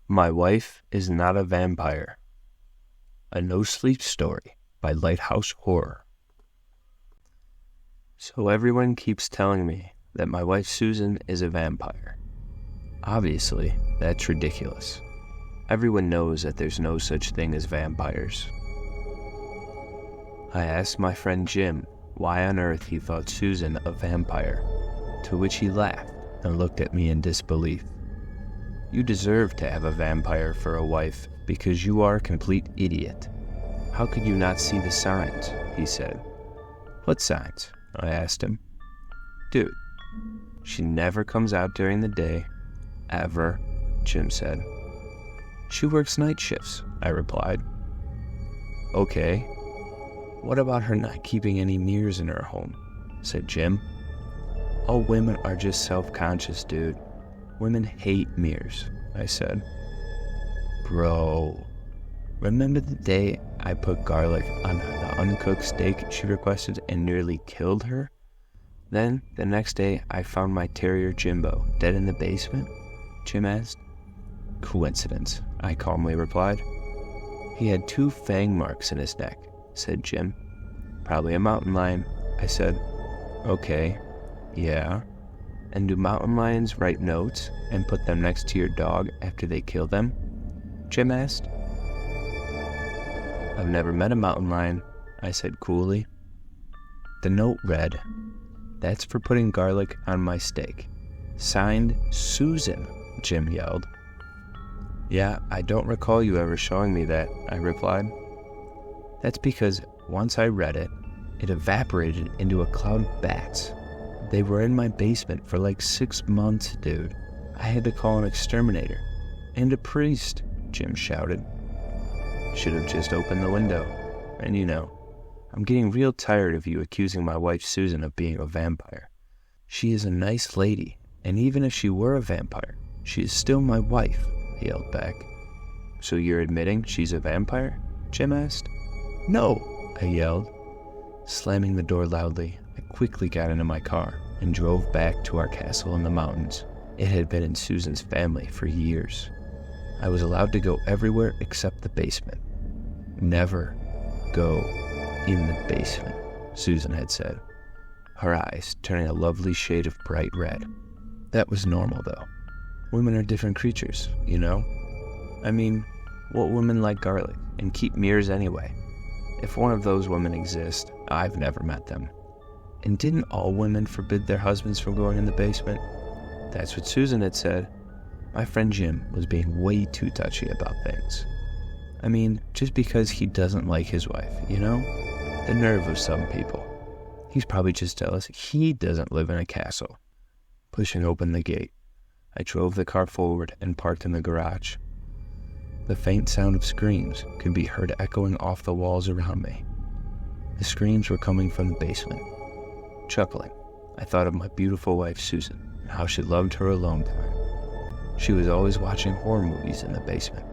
My Wife is Not a Vampire. A No-Sleep Story by Lighthouse Horror. So everyone keeps telling me that my wife Susan is a vampire. Obviously, that's ridiculous. Everyone knows that there's no such thing as vampires. I asked my friend Jim why on earth he thought Susan a vampire, to which he laughed and looked at me in disbelief. You deserve to have a vampire for a wife because you are a complete idiot. How could you not see the signs? He said. What signs? I asked him. Dude, she never comes out during the day, ever, Jim said. She works night shifts, I replied. Okay. What about her not keeping any mirrors in her home? Said Jim. All women are just self-conscious, dude. Women hate mirrors, I said. Bro, remember the day I put garlic on the uncooked steak she requested and nearly killed her? Then, the next day, I found my terrier Jimbo dead in the basement? Jim asked. Coincidence, I calmly replied. He had 2 fang marks in his neck, said Jim. Probably a mountain lion, I said. Okay, yeah. And do mountain lions write notes and put them next to your dog after they kill them? Jim asked. I've never met a mountain lion, I said coolly. The note read, That's for putting garlic on my steak. Signed, Susan, Jim yelled. Yeah, I don't recall you ever showing me that, I replied. That's because once I read it, it evaporated into a cloud of bats. They were in my basement for like 6 months, dude. I had to call an exterminator. And a priest, Jim shouted. Should have just opened the window. And I'm getting real tired of you accusing my wife Susan of being a vampire. She is a nice lady, and even if she were a vampire, she is still my wife, he yelled back. So you're admitting she's a vampire? Jim asked. No, I yelled. Slamming the door loudly, I quickly got into my car and drove back to our castle in the mountains. It had been in Susan's family for years. I was allowed to go everywhere except the basement. Never go in the basement, Susan had said, her eyes turning a lovely shade of bright red. That was normal, though. Women are different creatures, I mean, what women like garlic and keep mirrors anyway? If one of those women exists, I've never met them. And didn't all women forbid their husbands from going in the basement? That's what Susan had said. My friend Jim was being way too touchy about things. I mean, just because he doesn't like his wife, The nerve of some people. He's probably just jealous he doesn't live in a castle. Pushing open the gate, I drove the car forward and parked in the garage. The faint sound of screams could be heard echoing off the walls around me. The screams were coming from the basement. Chuckling, I thought of my beautiful wife Susan and how she loved her alone time. She was always watching horror movies in the basement.